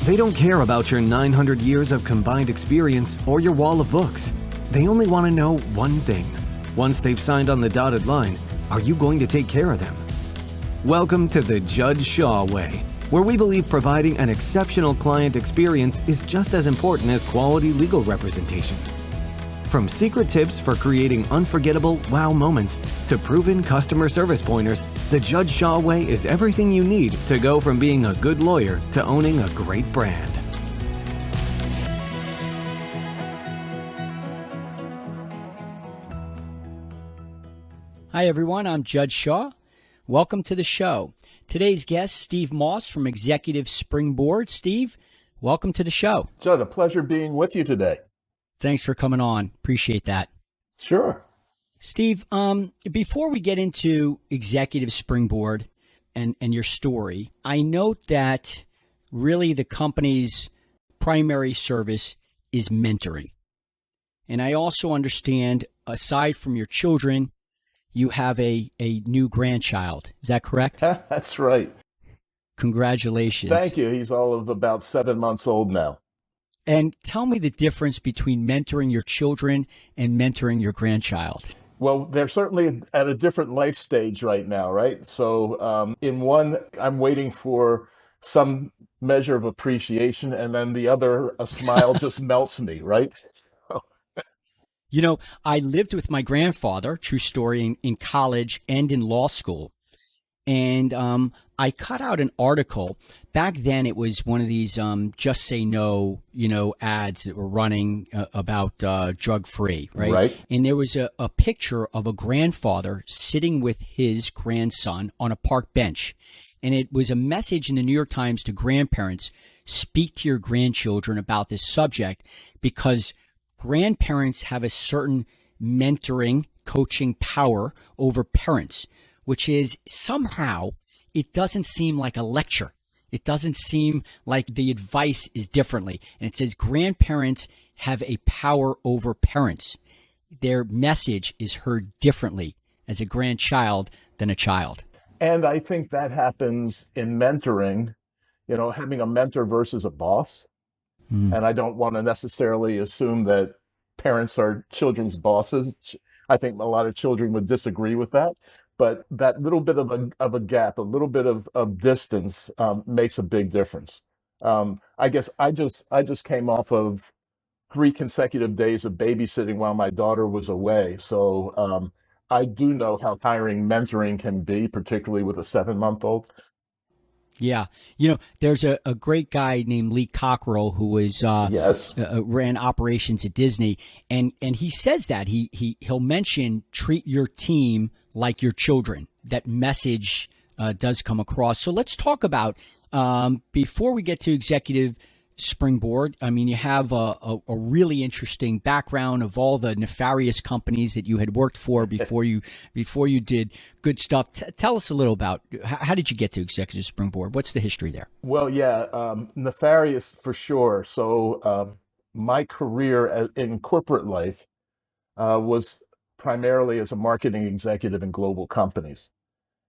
They don't care about your 900 years of combined experience or your wall of books. They only want to know one thing. Once they've signed on the dotted line, are you going to take care of them? Welcome to the Judd Shaw Way, where we believe providing an exceptional client experience is just as important as quality legal representation. From secret tips for creating unforgettable wow moments to proven customer service pointers, the Judd Shaw Way is everything you need to go from being a good lawyer to owning a great brand. Hi everyone, I'm Judd Shaw. Welcome to the show. Today's guest, Steve Moss from Executive Springboard. Steve, welcome to the show. Judd, a pleasure being with you today. Thanks for coming on. Appreciate that. Sure. Steve, before we get into Executive Springboard and your story, I note that really the company's primary service is mentoring. And I also understand, aside from your children, you have a new grandchild. Is that correct? That's right. Congratulations. Thank you. He's all of about 7 months old now. And tell me the difference between mentoring your children and mentoring your grandchild. Well, they're certainly at a different life stage right now, right? So in one, I'm waiting for some measure of appreciation, and then the other, a smile just melts me, right? You know, I lived with my grandfather, true story, in college and in law school. And I cut out an article. Back then, it was one of these just say no, ads that were running about drug-free, right? Right. And there was a picture of a grandfather sitting with his grandson on a park bench. And it was a message in the New York Times to grandparents: speak to your grandchildren about this subject, because grandparents have a certain mentoring, coaching power over parents, which is somehow, it doesn't seem like a lecture. It doesn't seem like the advice is differently. And it says grandparents have a power over parents. Their message is heard differently as a grandchild than a child. And I think that happens in mentoring, having a mentor versus a boss. And I don't want to necessarily assume that parents are children's bosses. I think a lot of children would disagree with that. But that little bit of a gap, a little bit of distance makes a big difference. I guess I just came off of 3 consecutive days of babysitting while my daughter was away. So I do know how tiring mentoring can be, particularly with a 7-month-old. Yeah. There's a great guy named Lee Cockrell who was Yes. Ran operations at Disney. And he says that he'll mention treat your team like your children. That message does come across. So let's talk about, before we get to Executive Springboard, I mean, you have a really interesting background of all the nefarious companies that you had worked for before you did good stuff. Tell us a little about, how did you get to Executive Springboard? What's the history there? Well, yeah, nefarious for sure. So my career in corporate life was primarily as a marketing executive in global companies.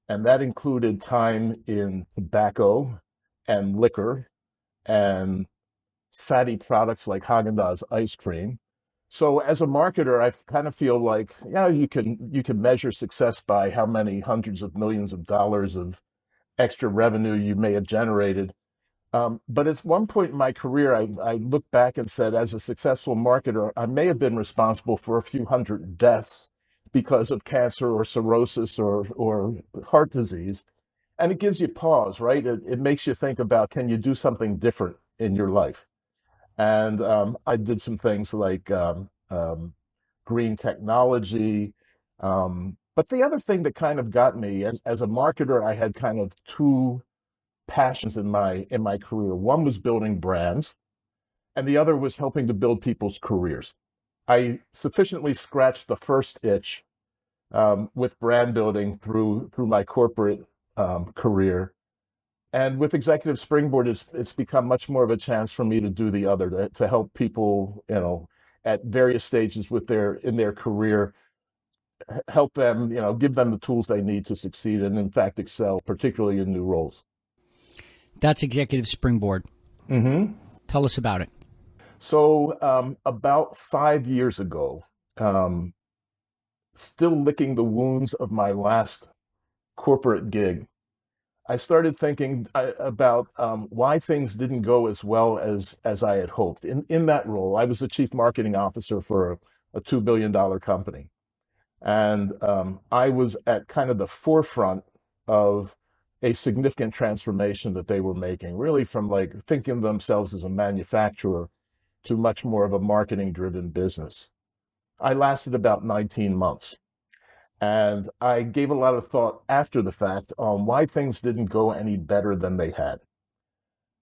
And that included time in tobacco and liquor and fatty products like Haagen-Dazs ice cream. So as a marketer, I kind of feel like, you can measure success by how many hundreds of millions of dollars of extra revenue you may have generated. But at one point in my career, I looked back and said, as a successful marketer, I may have been responsible for a few hundred deaths because of cancer or cirrhosis or heart disease. And it gives you pause, right? It makes you think about, can you do something different in your life? And I did some things like green technology. But the other thing that kind of got me, as a marketer, I had kind of 2 passions in my career. One was building brands, and the other was helping to build people's careers. I sufficiently scratched the first itch with brand building through my corporate career. And with Executive Springboard, it's become much more of a chance for me to do the other, to help people, at various stages in their career, help them, give them the tools they need to succeed and in fact excel, particularly in new roles. That's Executive Springboard. Hmm. Tell us about it. So, about 5 years ago, um, still licking the wounds of my last corporate gig, I started thinking about why things didn't go as well as I had hoped. In that role, I was the chief marketing officer for a $2 billion company, and I was at kind of the forefront of a significant transformation that they were making, really from like thinking of themselves as a manufacturer to much more of a marketing-driven business. I lasted about 19 months. And I gave a lot of thought after the fact on why things didn't go any better than they had.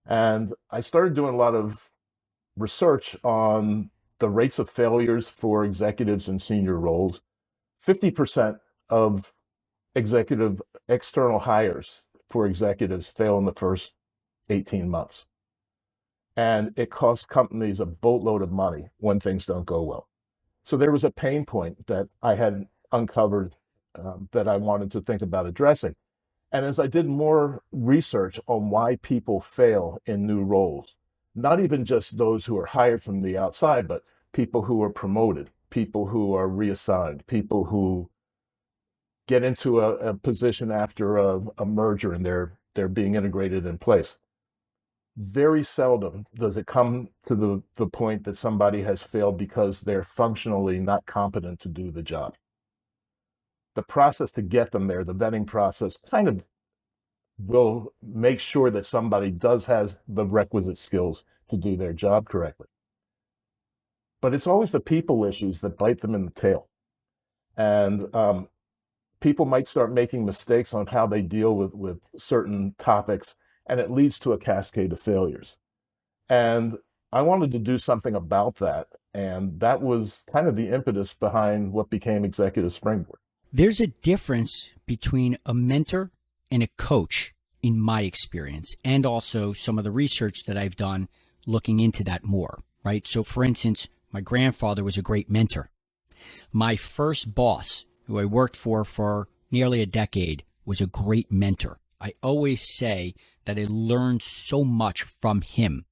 And I started doing a lot of research on the rates of failures for executives in senior roles. 50% of executive external hires for executives fail in the first 18 months. And it costs companies a boatload of money when things don't go well. So there was a pain point that I had uncovered that I wanted to think about addressing. And as I did more research on why people fail in new roles, not even just those who are hired from the outside, but people who are promoted, people who are reassigned, people who get into a position after a merger and they're being integrated in place. Very seldom does it come to the point that somebody has failed because they're functionally not competent to do the job. The process to get them there, the vetting process, kind of will make sure that somebody does has the requisite skills to do their job correctly. But it's always the people issues that bite them in the tail. And people might start making mistakes on how they deal with certain topics, and it leads to a cascade of failures. And I wanted to do something about that. And that was kind of the impetus behind what became Executive Springboard. There's a difference between a mentor and a coach, in my experience, and also some of the research that I've done looking into that more, right? So, for instance, my grandfather was a great mentor. My first boss, who I worked for nearly a decade, was a great mentor. I always say that I learned so much from him.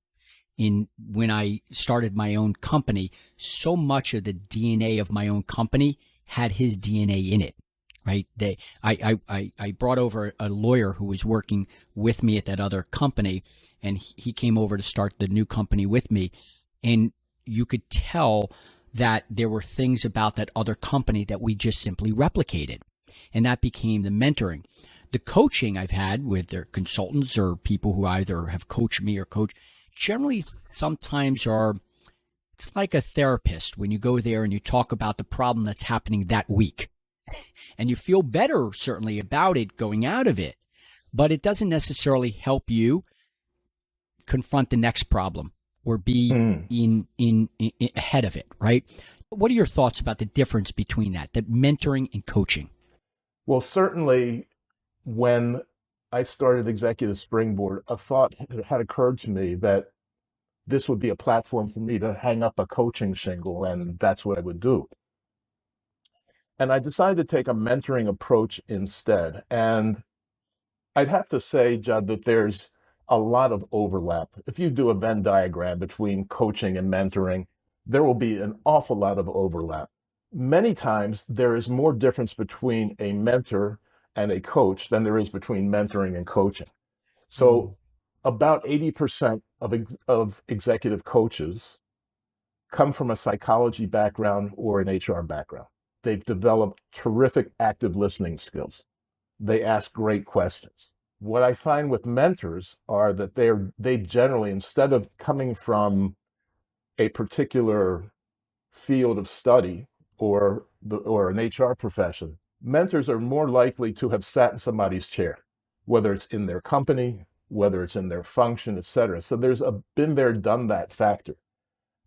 In when I started my own company, so much of the DNA of my own company had his DNA in it, right? I brought over a lawyer who was working with me at that other company, and he came over to start the new company with me, and you could tell that there were things about that other company that we just simply replicated, and that became the mentoring. The coaching I've had with their consultants or people who either have coached me or coach generally sometimes are, it's like a therapist when you go there and you talk about the problem that's happening that week. And you feel better, certainly, about it going out of it, but it doesn't necessarily help you confront the next problem or be Mm. in ahead of it, right? What are your thoughts about the difference between that mentoring and coaching? Well, certainly when I started Executive Springboard, a thought had occurred to me that this would be a platform for me to hang up a coaching shingle, and that's what I would do. And I decided to take a mentoring approach instead. And I'd have to say, Judd, that there's a lot of overlap. If you do a Venn diagram between coaching and mentoring, there will be an awful lot of overlap. Many times, there is more difference between a mentor and a coach than there is between mentoring and coaching. So, about 80% of executive coaches come from a psychology background or an HR background. They've developed terrific active listening skills. They ask great questions. What I find with mentors are that they generally, instead of coming from a particular field of study or an HR profession, mentors are more likely to have sat in somebody's chair, whether it's in their company, whether it's in their function, et cetera. So there's a been there, done that factor.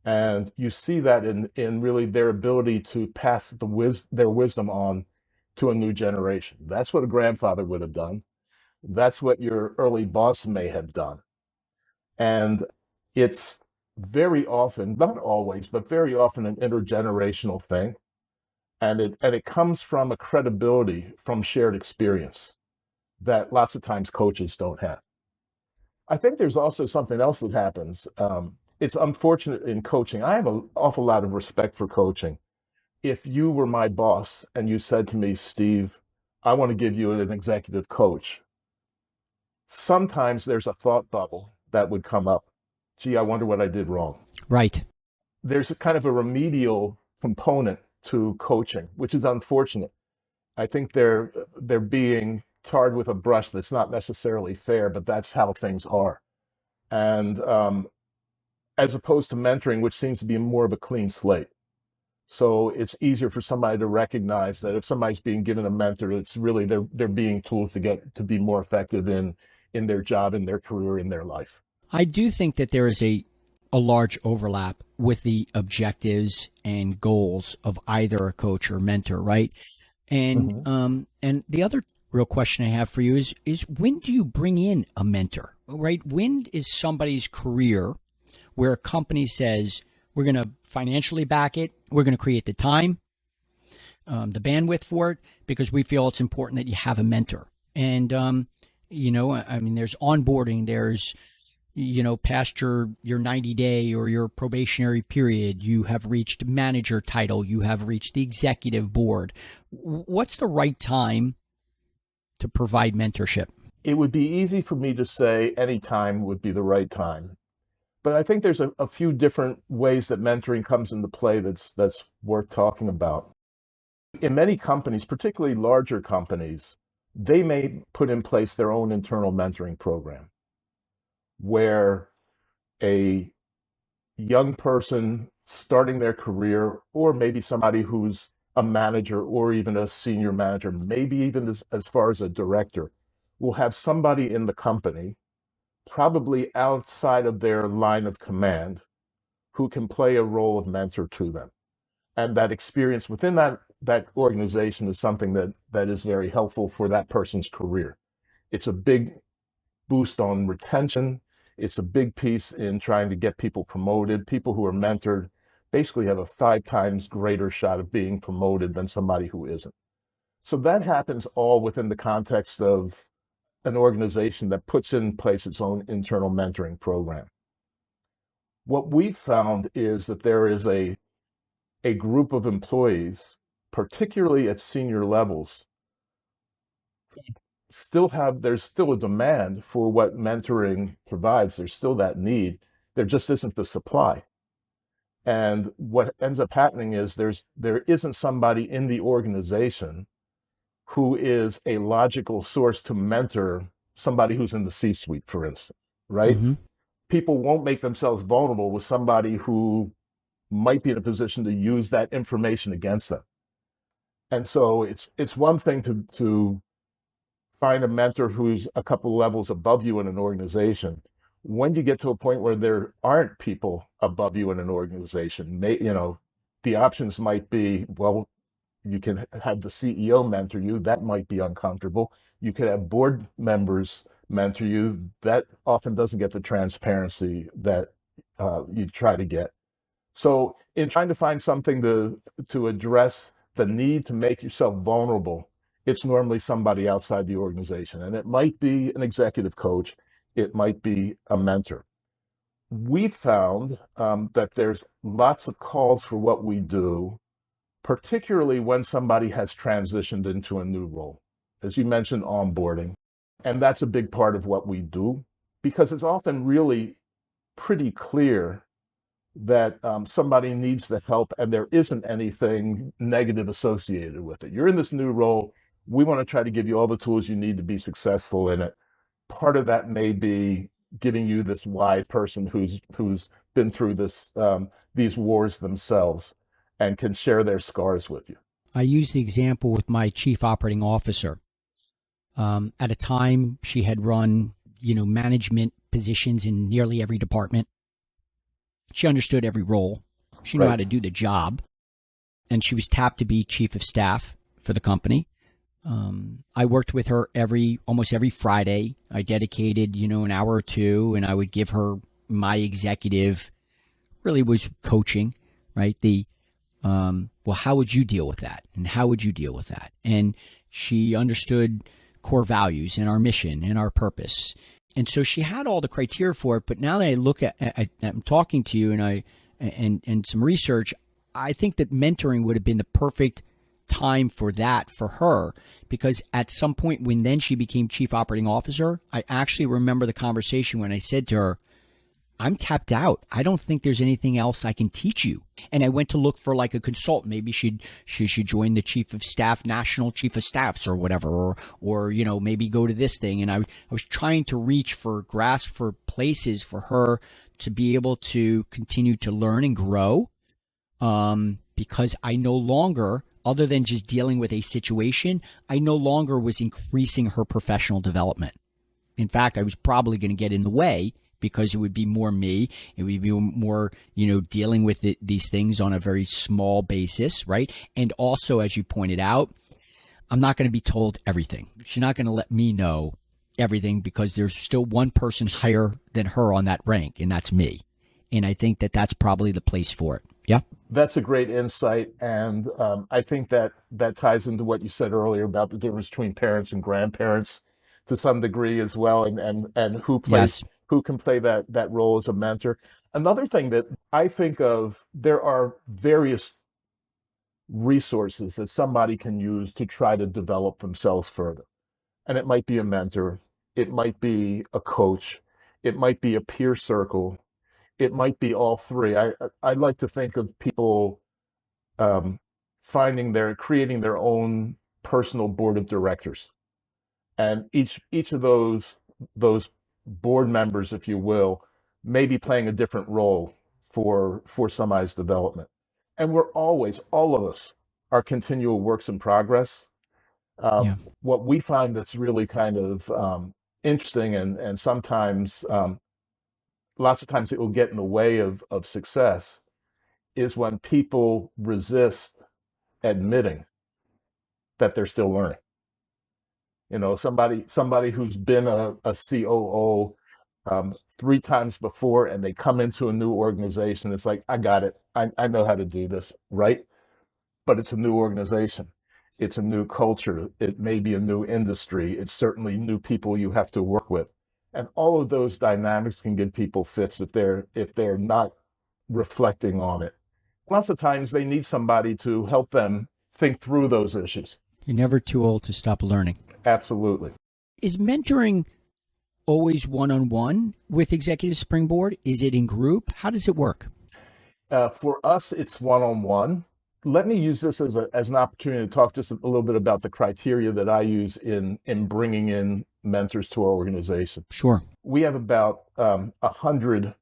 And you see that in really their ability to pass their wisdom on to a new generation. That's what a grandfather would have done. That's what your early boss may have done. And it's very often, not always, but very often an intergenerational thing. And it comes from a credibility from shared experience that lots of times coaches don't have. I think there's also something else that happens. It's unfortunate in coaching. I have an awful lot of respect for coaching. If you were my boss and you said to me, Steve, I want to give you an executive coach, sometimes there's a thought bubble that would come up. Gee, I wonder what I did wrong. Right. There's a kind of a remedial component to coaching, which is unfortunate. I think they're being tarred with a brush that's not necessarily fair, but that's how things are. And as opposed to mentoring, which seems to be more of a clean slate. So it's easier for somebody to recognize that if somebody's being given a mentor, it's really they're being tools to get to be more effective in their job, in their career, in their life. I do think that there is a large overlap with the objectives and goals of either a coach or mentor, right? And and the other real question I have for you is when do you bring in a mentor, right? When is somebody's career where a company says we're going to financially back it, we're going to create the time, the bandwidth for it, because we feel it's important that you have a mentor. And I mean, there's onboarding, there's past your 90-day or your probationary period, you have reached manager title, you have reached the executive board. What's the right time to provide mentorship? It would be easy for me to say any time would be the right time. But I think there's a few different ways that mentoring comes into play that's worth talking about. In many companies, particularly larger companies, they may put in place their own internal mentoring program where a young person starting their career, or maybe somebody who's a manager or even a senior manager, maybe even as far as a director, will have somebody in the company, probably outside of their line of command, who can play a role of mentor to them. And that experience within that organization is something that is very helpful for that person's career. It's a big boost on retention. It's a big piece in trying to get people promoted. People who are mentored basically have a 5 times greater shot of being promoted than somebody who isn't. So that happens all within the context of an organization that puts in place its own internal mentoring program. What we've found is that there is a group of employees, particularly at senior levels, there's still a demand for what mentoring provides. There's still that need. There just isn't the supply. And what ends up happening is there isn't somebody in the organization who is a logical source to mentor somebody who's in the C-suite, for instance, right? Mm-hmm. People won't make themselves vulnerable with somebody who might be in a position to use that information against them. And so it's one thing to find a mentor who's a couple levels above you in an organization. When you get to a point where there aren't people above you in an organization, the options might be, well, you can have the CEO mentor you. That might be uncomfortable. You could have board members mentor you. That often doesn't get the transparency that you try to get. So in trying to find something to address the need to make yourself vulnerable, it's normally somebody outside the organization. And it might be an executive coach. It might be a mentor. We found that there's lots of calls for what we do, particularly when somebody has transitioned into a new role. As you mentioned, onboarding. And that's a big part of what we do, because it's often really pretty clear that somebody needs the help and there isn't anything negative associated with it. You're in this new role. We want to try to give you all the tools you need to be successful in it. Part of that may be giving you this wide person who's been through these wars themselves and can share their scars with you. I use the example with my chief operating officer. At a time, she had run, management positions in nearly every department. She understood every role. She knew how to do the job. And she was tapped to be chief of staff for the company. I worked with her almost every Friday. I dedicated, an hour or two, and I would give her my executive, really was coaching, right? Well, how would you deal with that? And how would you deal with that? And she understood core values and our mission and our purpose. And so she had all the criteria for it. But now that I look I'm talking to you and some research, I think that mentoring would have been the perfect time for that for her, because at some point when then she became chief operating officer, I actually remember the conversation when I said to her, I'm tapped out. I don't think there's anything else I can teach you. And I went to look for like a consultant. Maybe she should join the chief of staff, national chief of staffs or whatever, or maybe go to this thing. And I was trying to reach for grasp for places for her to be able to continue to learn and grow. Because I no longer, other than just dealing with a situation, I no longer was increasing her professional development. In fact, I was probably going to get in the way, because it would be more me. It would be more, dealing with these things on a very small basis, right? And also, as you pointed out, I'm not going to be told everything. She's not going to let me know everything, because there's still one person higher than her on that rank, and that's me. And I think that that's probably the place for it. Yeah. That's a great insight. And I think that ties into what you said earlier about the difference between parents and grandparents to some degree as well, and Yes. who can play that role as a mentor. Another thing that I think of, there are various resources that somebody can use to try to develop themselves further. And it might be a mentor, it might be a coach, it might be a peer circle, it might be all three. I like to think of people um, creating their own personal board of directors, and each of those board members, if you will, may be playing a different role for somebody's development. And we're always, all of us, are continual works in progress. Yeah. What we find that's really kind of interesting, and sometimes lots of times it will get in the way of success, is when people resist admitting that they're still learning. Somebody who's been a COO three times before, and they come into a new organization. It's like, I got it. I know how to do this, right? But it's a new organization. It's a new culture. It may be a new industry. It's certainly new people you have to work with. And all of those dynamics can get people fits if they're not reflecting on it. Lots of times they need somebody to help them think through those issues. You're never too old to stop learning. Absolutely. Is mentoring always one-on-one with Executive Springboard? Is it in group? How does it work? For us, it's one-on-one. Let me use this as an opportunity to talk just a little bit about the criteria that I use in bringing in mentors to our organization. Sure. We have about 100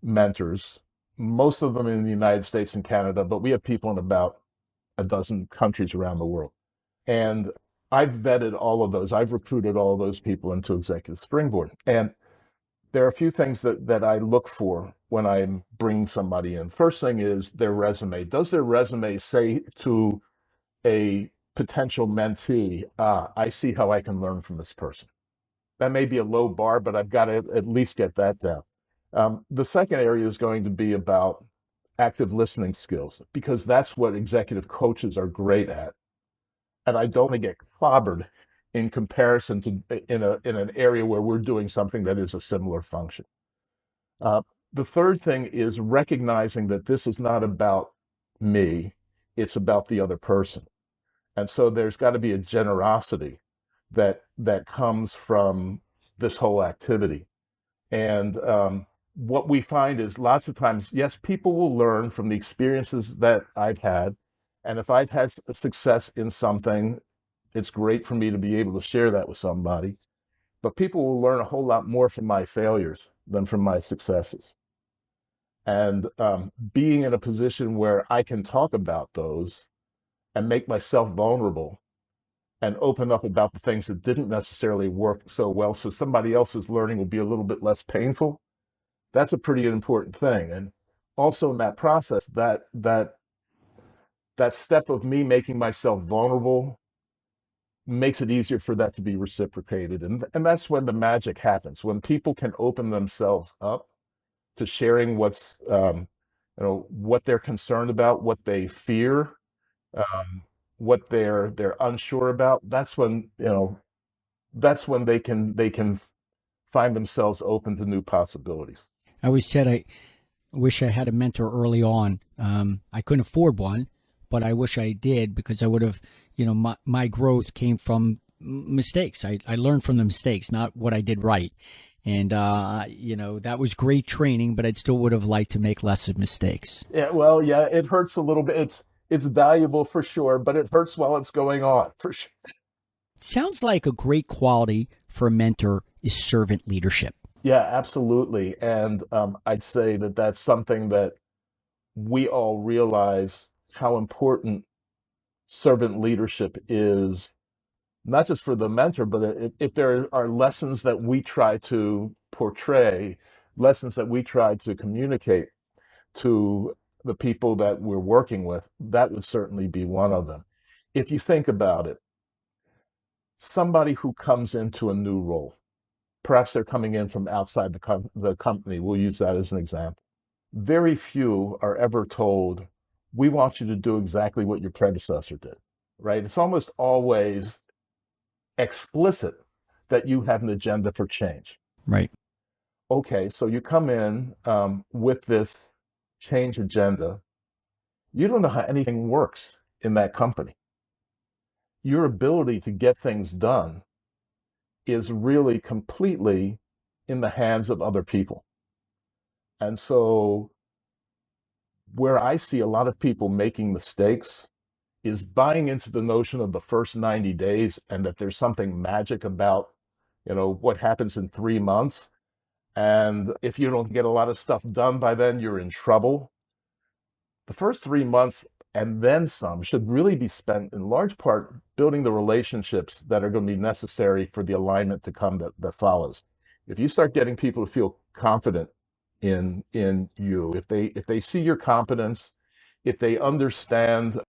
mentors, most of them in the United States and Canada, but we have people in about a dozen countries around the world. And I've vetted all of those. I've recruited all of those people into Executive Springboard. And there are a few things that I look for when I'm bringing somebody in. First thing is their resume. Does their resume say to a potential mentee, I see how I can learn from this person? That may be a low bar, but I've got to at least get that down. The second area is going to be about active listening skills, because that's what executive coaches are great at. And I don't want to get clobbered in comparison to in an area where we're doing something that is a similar function. The third thing is recognizing that this is not about me, it's about the other person. And so there's got to be a generosity that comes from this whole activity. And what we find is lots of times, yes, people will learn from the experiences that I've had. And if I've had success in something, it's great for me to be able to share that with somebody. But people will learn a whole lot more from my failures than from my successes. And being in a position where I can talk about those and make myself vulnerable and open up about the things that didn't necessarily work so well, so somebody else's learning will be a little bit less painful, that's a pretty important thing. And also in that process, that step of me making myself vulnerable makes it easier for that to be reciprocated. And that's when the magic happens, when people can open themselves up to sharing what they're concerned about, what they fear, what they're unsure about. That's when they can find themselves open to new possibilities. I always said I wish I had a mentor early on. I couldn't afford one, but I wish I did, because I would have, my growth came from mistakes. I learned from the mistakes, not what I did right. And, that was great training, but I still would have liked to make less of mistakes. Yeah, well, yeah, it hurts a little bit. It's valuable for sure, but it hurts while it's going on for sure. Sounds like a great quality for a mentor is servant leadership. Yeah, absolutely. And I'd say that that's something that we all realize how important servant leadership is, not just for the mentor, but if there are lessons that we try to portray, lessons that we try to communicate to the people that we're working with, that would certainly be one of them. If you think about it, somebody who comes into a new role, perhaps they're coming in from outside the company, we'll use that as an example. Very few are ever told, we want you to do exactly what your predecessor did, right? It's almost always explicit that you have an agenda for change. Right. Okay, so you come in with this change agenda. You don't know how anything works in that company. Your ability to get things done is really completely in the hands of other people. And so where I see a lot of people making mistakes is buying into the notion of the first 90 days and that there's something magic about, what happens in 3 months. And if you don't get a lot of stuff done by then, you're in trouble. The first 3 months and then some should really be spent in large part building the relationships that are going to be necessary for the alignment to come that follows. If you start getting people to feel confident in you, if they see your competence, if they understand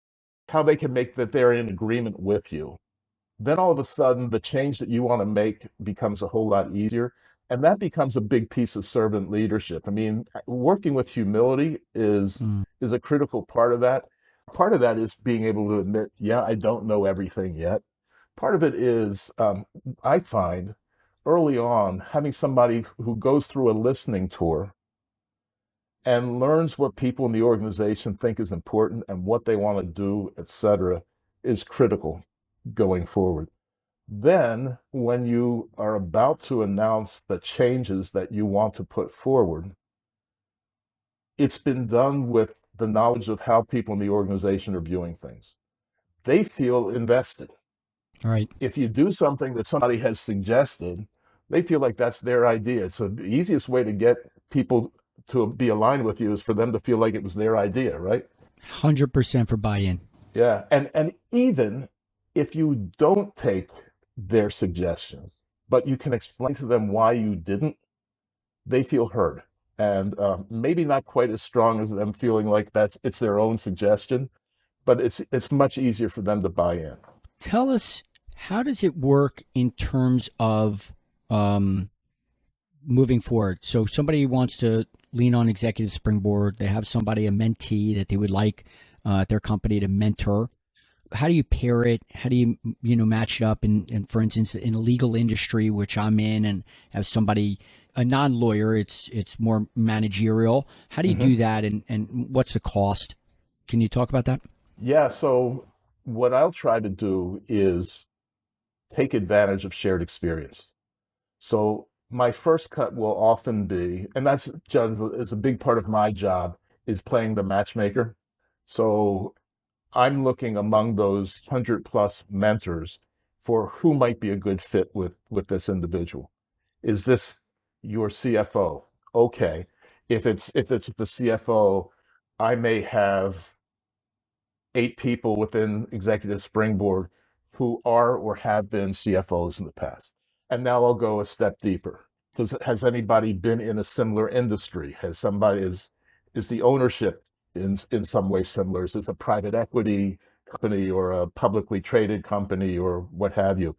how they can make that they're in agreement with you, then all of a sudden the change that you want to make becomes a whole lot easier. And that becomes a big piece of servant leadership. I mean, working with humility is a critical part of that. Part of that is being able to admit, yeah, I don't know everything yet. Part of it is, I find early on, having somebody who goes through a listening tour and learns what people in the organization think is important and what they want to do, et cetera, is critical going forward. Then, when you are about to announce the changes that you want to put forward, it's been done with the knowledge of how people in the organization are viewing things. They feel invested. All right. If you do something that somebody has suggested, they feel like that's their idea. So the easiest way to get people to be aligned with you is for them to feel like it was their idea, right? 100% for buy-in. Yeah. And even if you don't take their suggestions, but you can explain to them why you didn't, they feel heard. And maybe not quite as strong as them feeling like it's their own suggestion, but it's much easier for them to buy in. Tell us, how does it work in terms of moving forward? So somebody wants to lean on executive springboard. They have somebody, a mentee that they would like at their company to mentor. How do you pair it? How do you match it up? And for instance, in the legal industry, which I'm in, and have somebody, a non-lawyer, it's more managerial. How do you do that? And what's the cost? Can you talk about that? Yeah. So what I'll try to do is take advantage of shared experience. So my first cut will often be, and that's, Judd, is a big part of my job, is playing the matchmaker. So I'm looking among those 100+ mentors for who might be a good fit with this individual. Is this your CFO? Okay. If it's the CFO, I may have 8 people within Executive Springboard who are or have been CFOs in the past. And now I'll go a step deeper. Has anybody been in a similar industry? Is the ownership in some way similar? Is this a private equity company or a publicly traded company or what have you?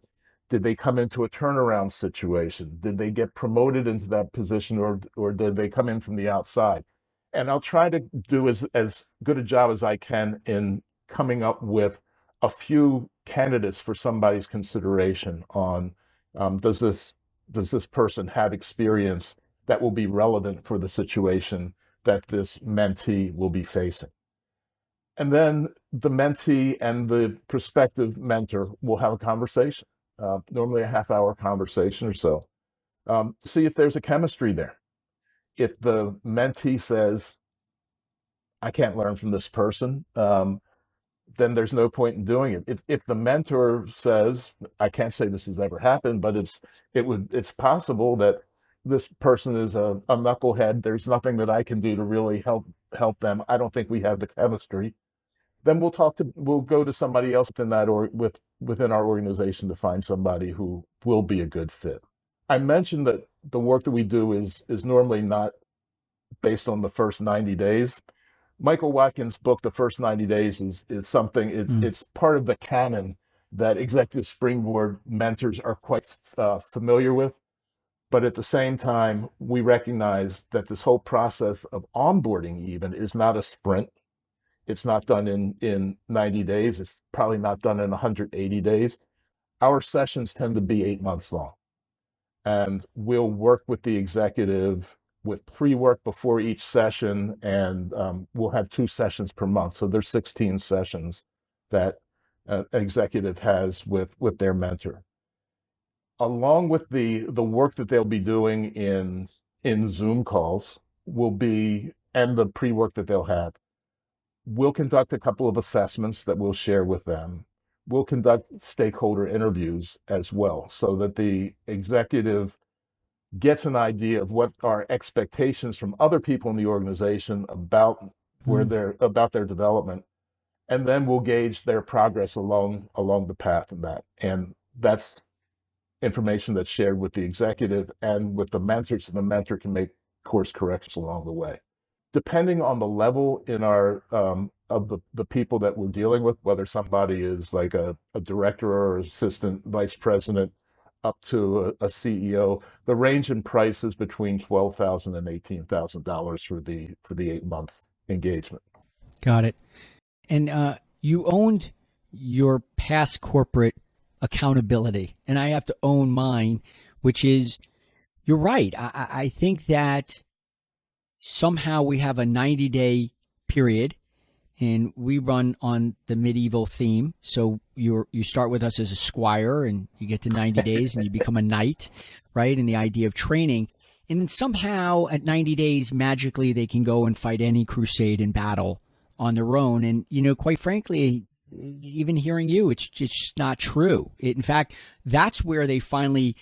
Did they come into a turnaround situation? Did they get promoted into that position, or did they come in from the outside? And I'll try to do as good a job as I can in coming up with a few candidates for somebody's consideration on, does this does this person have experience that will be relevant for the situation that this mentee will be facing? And then the mentee and the prospective mentor will have a conversation, normally a half-hour conversation or so. See if there's a chemistry there. If the mentee says, I can't learn from this person, then there's no point in doing it. If the mentor says, I can't say this has ever happened, but it's possible that this person is a knucklehead. There's nothing that I can do to really help them. I don't think we have the chemistry. Then we'll go to somebody else within within our organization to find somebody who will be a good fit. I mentioned that the work that we do is normally not based on the first 90 days. Michael Watkins' book, The First 90 Days, is something, it's part of the canon that executive springboard mentors are quite familiar with. But at the same time, we recognize that this whole process of onboarding even is not a sprint. It's not done in 90 days. It's probably not done in 180 days. Our sessions tend to be 8 months long. And we'll work with the executive with pre-work before each session, and we'll have 2 sessions per month. So there's 16 sessions that an executive has with their mentor. Along with the work that they'll be doing in Zoom calls and the pre-work that they'll have, we'll conduct a couple of assessments that we'll share with them. We'll conduct stakeholder interviews as well, so that the executive gets an idea of what are expectations from other people in the organization about about their development, and then we'll gauge their progress along the path of that. And that's information that's shared with the executive and with the mentor, so the mentor can make course corrections along the way. Depending on the level in our of the people that we're dealing with, whether somebody is like a director or assistant vice president up to a CEO, the range in price is between $12,000 and $18,000 for the 8-month engagement. Got it. And you owned your past corporate accountability, and I have to own mine, which is, you're right. I think that somehow we have a 90-day period, and we run on the medieval theme. So you start with us as a squire, and you get to 90 days, and you become a knight, right? And the idea of training. And then somehow at 90 days, magically, they can go and fight any crusade and battle on their own. And, quite frankly, even hearing you, it's just not true. In fact, that's where they finally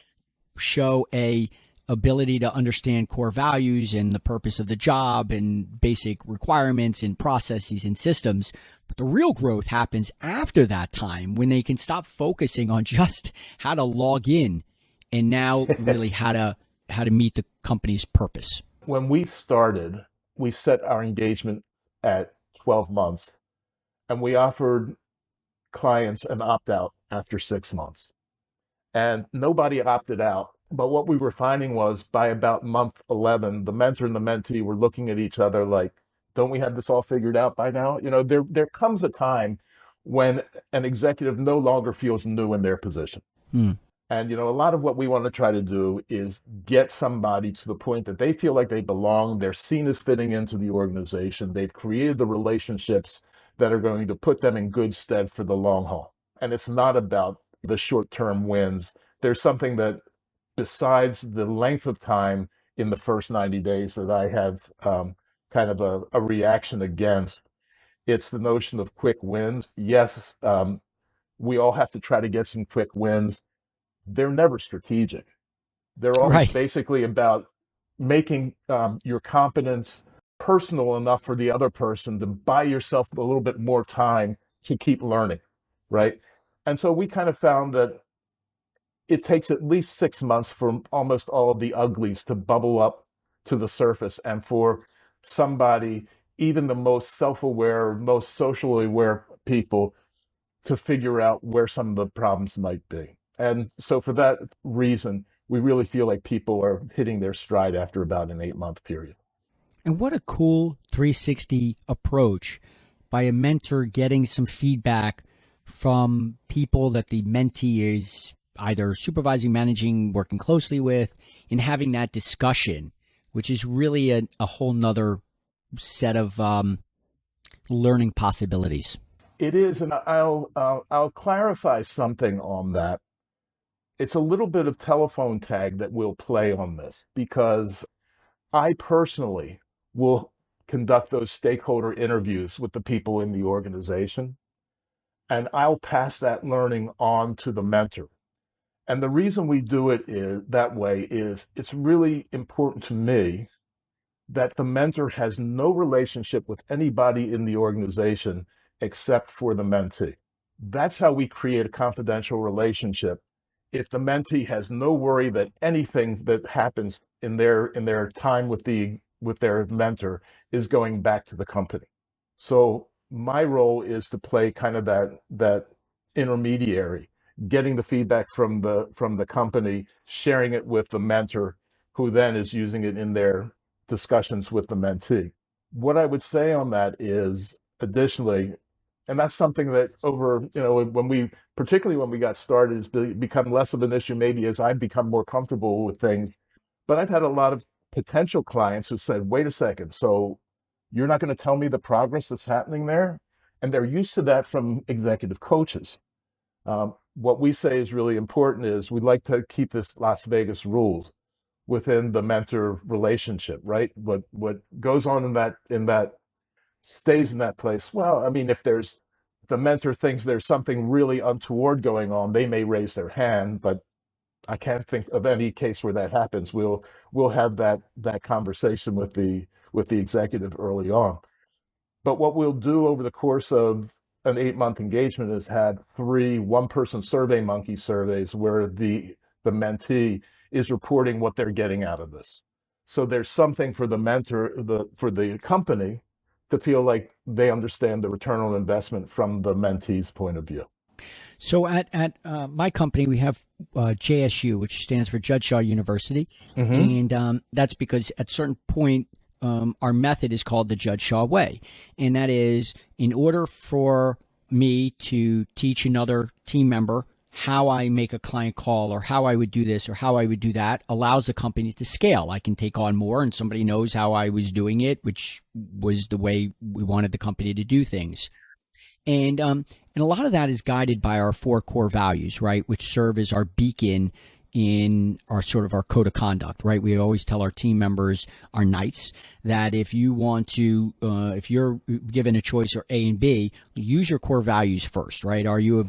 show a ability to understand core values and the purpose of the job and basic requirements and processes and systems. But the real growth happens after that time, when they can stop focusing on just how to log in and now really how to meet the company's purpose. When we started, we set our engagement at 12 months, and we offered clients an opt-out after 6 months. And nobody opted out. But what we were finding was, by about month 11, the mentor and the mentee were looking at each other like, don't we have this all figured out by now? There comes a time when an executive no longer feels new in their position. And, a lot of what we want to try to do is get somebody to the point that they feel like they belong, they're seen as fitting into the organization, they've created the relationships that are going to put them in good stead for the long haul. And it's not about the short-term wins. There's something that, besides the length of time in the first 90 days, that I have kind of a reaction against. It's the notion of quick wins. Yes, we all have to try to get some quick wins. They're never strategic. They're always basically about making your competence personal enough for the other person to buy yourself a little bit more time to keep learning, right? And so we kind of found that it takes at least 6 months for almost all of the uglies to bubble up to the surface, and for somebody, even the most self-aware, most socially aware people, to figure out where some of the problems might be. And so for that reason, we really feel like people are hitting their stride after about an 8-month period. And what a cool 360 approach by a mentor, getting some feedback from people that the mentee is either supervising, managing, working closely with, in having that discussion, which is really a whole nother set of learning possibilities. It is, and I'll clarify something on that. It's a little bit of telephone tag that we'll play on this because I personally will conduct those stakeholder interviews with the people in the organization, and I'll pass that learning on to the mentor. And the reason we do it is that way is it's really important to me that the mentor has no relationship with anybody in the organization except for the mentee. That's how we create a confidential relationship. If the mentee has no worry that anything that happens in their time with their mentor is going back to the company. So my role is to play kind of that intermediary, getting the feedback from the company, sharing it with the mentor, who then is using it in their discussions with the mentee. What I would say on that is, additionally, and that's something that particularly when we got started, has become less of an issue maybe as I've become more comfortable with things. But I've had a lot of potential clients who said, wait a second, so you're not going to tell me the progress that's happening there? And they're used to that from executive coaches. What we say is really important is we like to keep this Las Vegas rules within the mentor relationship, right? What goes on in that stays in that place. Well, I mean, if the mentor thinks there's something really untoward going on, they may raise their hand, but I can't think of any case where that happens. We'll have that conversation with the executive early on. But what we'll do over the course of an 8-month engagement is had 3 one-person survey monkey surveys where the mentee is reporting what they're getting out of this. So there's something for the mentor, for the company to feel like they understand the return on investment from the mentee's point of view. So at my company, we have JSU, which stands for Judd Shaw University. Mm-hmm. And that's because at a certain point, our method is called the Judd Shaw Way. And that is, in order for me to teach another team member how I make a client call or how I would do this or how I would do that, allows the company to scale. I can take on more and somebody knows how I was doing it, which was the way we wanted the company to do things. And a lot of that is guided by our 4 core values, right, which serve as our beacon in our sort of our code of conduct, right? We always tell our team members, our knights, that if you want to, if you're given a choice or A and B, use your core values first, right? Are you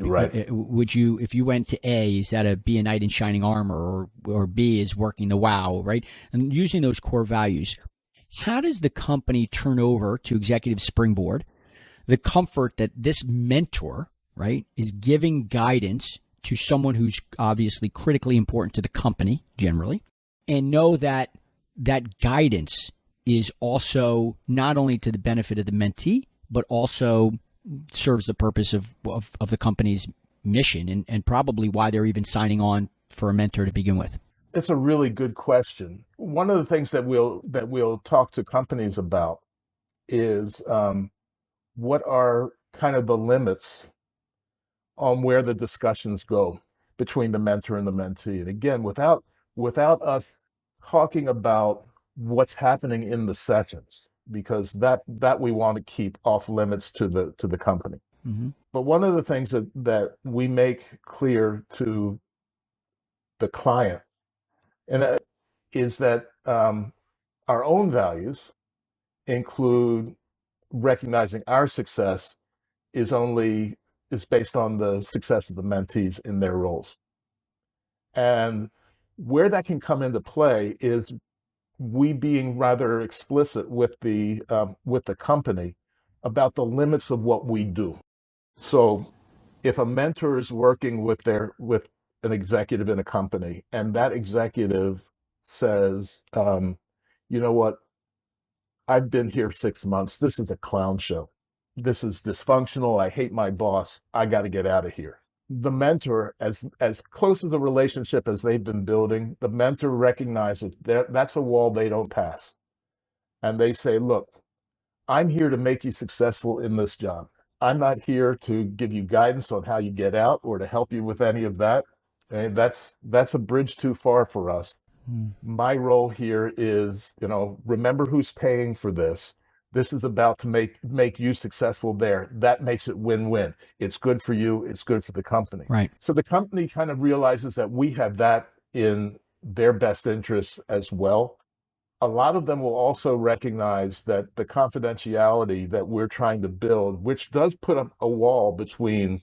would you, if you went to A, is that a be a knight in shining armor, or B is working the wow, right? And using those core values, how does the company turn over to Executive Springboard the comfort that this mentor, right, is giving guidance to someone who's obviously critically important to the company generally, and know that that guidance is also not only to the benefit of the mentee, but also serves the purpose of the company's mission and probably why they're even signing on for a mentor to begin with? It's a really good question. One of the things that we'll talk to companies about is what are kind of the limits on where the discussions go between the mentor and the mentee. And again, without us talking about what's happening in the sessions, because that we want to keep off limits to the company. Mm-hmm. But one of the things that we make clear to the client and is that our own values include recognizing our success is based on the success of the mentees in their roles. And where that can come into play is we being rather explicit with the company about the limits of what we do. So if a mentor is working with an executive in a company and that executive says, you know what, I've been here 6 months. This is a clown show. This is dysfunctional. I hate my boss. I got to get out of here. The mentor, as close as a relationship as they've been building, the mentor recognizes that's a wall they don't pass. And they say, look, I'm here to make you successful in this job. I'm not here to give you guidance on how you get out or to help you with any of that. And that's a bridge too far for us. Mm. My role here is, remember who's paying for this. This is about to make you successful there. That makes it win-win. It's good for you, it's good for the company. Right. So the company kind of realizes that we have that in their best interests as well. A lot of them will also recognize that the confidentiality that we're trying to build, which does put up a wall between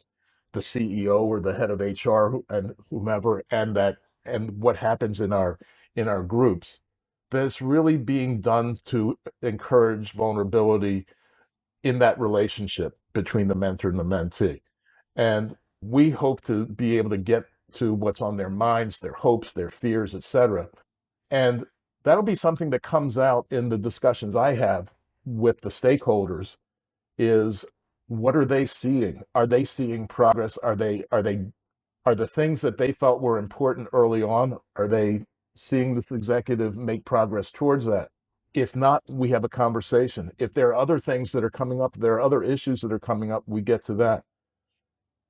the CEO or the head of HR and whomever, and what happens in our groups, that it's really being done to encourage vulnerability in that relationship between the mentor and the mentee. And we hope to be able to get to what's on their minds, their hopes, their fears, etc. And that'll be something that comes out in the discussions I have with the stakeholders is, what are they seeing? Are they seeing progress? Are the things that they felt were important early on, are they seeing this executive make progress towards that? If not, we have a conversation. If there are other things that are coming up, there are other issues that are coming up, we get to that.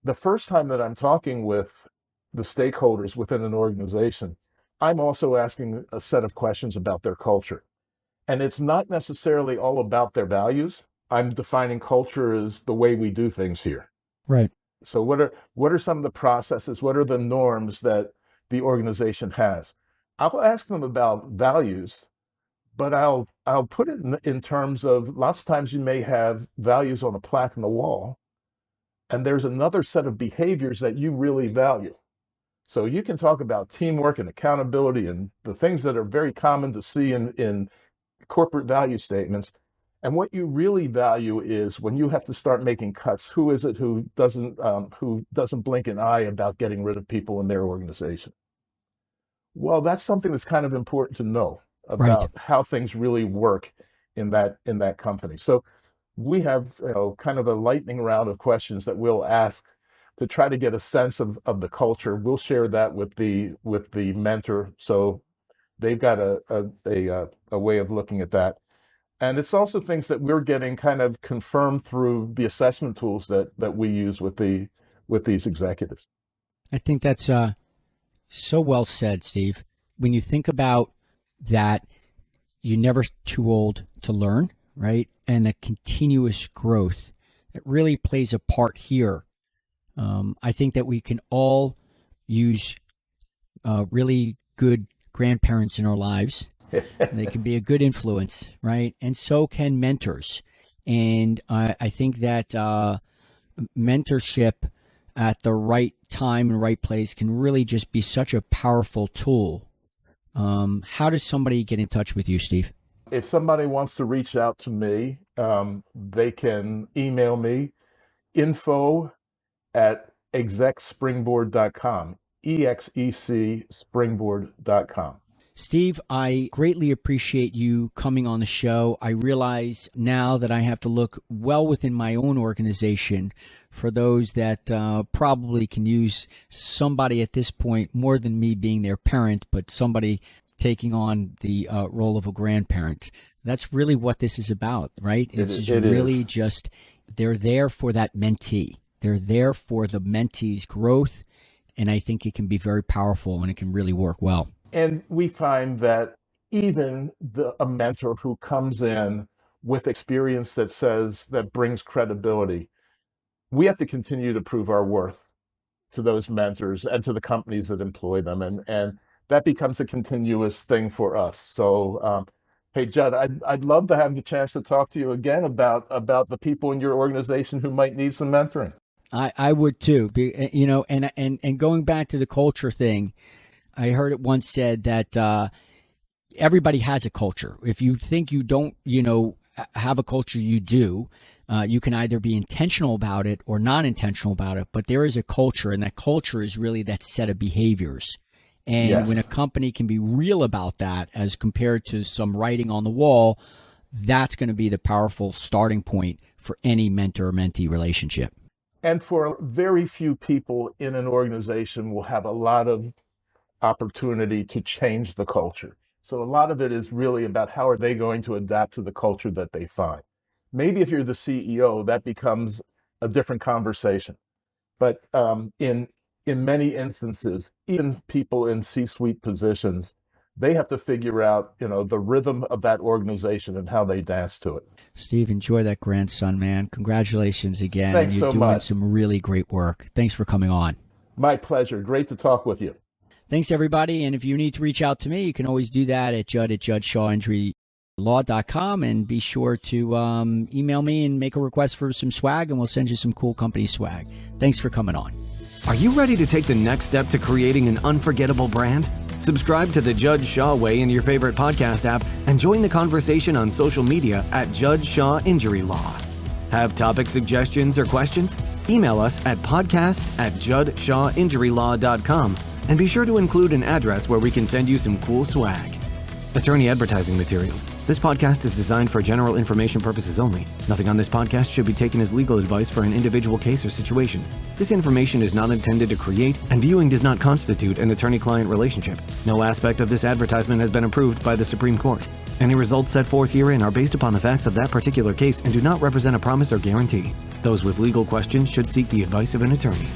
The first time that I'm talking with the stakeholders within an organization, I'm also asking a set of questions about their culture. And it's not necessarily all about their values. I'm defining culture as the way we do things here. Right. So what are some of the processes? What are the norms that the organization has? I'll ask them about values, but I'll put it in terms of, lots of times you may have values on a plaque on the wall, and there's another set of behaviors that you really value. So you can talk about teamwork and accountability and the things that are very common to see in corporate value statements. And what you really value is when you have to start making cuts, who is it who doesn't blink an eye about getting rid of people in their organization? Well, that's something that's kind of important to know Right. about how things really work in that company. So we have kind of a lightning round of questions that we'll ask to try to get a sense of the culture. We'll share that with the mentor, so they've got a way of looking at that. And it's also things that we're getting kind of confirmed through the assessment tools that we use with these executives. I think that's so well said, Steve. When you think about that, you're never too old to learn, right? And the continuous growth that really plays a part here. I think that we can all use really good grandparents in our lives. They can be a good influence, right? And so can mentors. And I think that mentorship at the right time and right place can really just be such a powerful tool. How does somebody get in touch with you, Steve? If somebody wants to reach out to me, they can email me, info@execspringboard.com, EXEC springboard.com. Steve, I greatly appreciate you coming on the show. I realize now that I have to look well within my own organization for those that probably can use somebody at this point, more than me being their parent, but somebody taking on the role of a grandparent. That's really what this is about, right? It's really just, they're there for that mentee. They're there for the mentee's growth, and I think it can be very powerful and it can really work well. And we find that even a mentor who comes in with experience that brings credibility, we have to continue to prove our worth to those mentors and to the companies that employ them. And that becomes a continuous thing for us. So, hey, Judd, I'd love to have the chance to talk to you again about the people in your organization who might need some mentoring. I would too, and going back to the culture thing, I heard it once said that everybody has a culture. If you think you don't, have a culture, you do. You can either be intentional about it or non-intentional about it, but there is a culture, and that culture is really that set of behaviors. And Yes. when a company can be real about that as compared to some writing on the wall, that's going to be the powerful starting point for any mentor-mentee relationship. And for very few people in an organization will have a lot of opportunity to change the culture. So a lot of it is really about how are they going to adapt to the culture that they find. Maybe if you're the CEO, that becomes a different conversation. But in in many instances, even people in C-suite positions, they have to figure out, the rhythm of that organization and how they dance to it. Steve, enjoy that grandson, man. Congratulations again. Thanks You're so doing much. some really great work. Thanks for coming on. My pleasure. Great to talk with you. Thanks, everybody. And if you need to reach out to me, you can always do that at judd@juddshawinjurylaw.com, and be sure to email me and make a request for some swag, and we'll send you some cool company swag. Thanks for coming on. Are you ready to take the next step to creating an unforgettable brand? Subscribe to The Judd Shaw Way in your favorite podcast app and join the conversation on social media at Judd Shaw Injury Law. Have topic suggestions or questions? Email us at podcast@juddshawinjurylaw.com, and be sure to include an address where we can send you some cool swag. Attorney advertising materials. This podcast is designed for general information purposes only. Nothing on this podcast should be taken as legal advice for an individual case or situation. This information is not intended to create, and viewing does not constitute, an attorney-client relationship. No aspect of this advertisement has been approved by the Supreme Court. Any results set forth herein are based upon the facts of that particular case and do not represent a promise or guarantee. Those with legal questions should seek the advice of an attorney.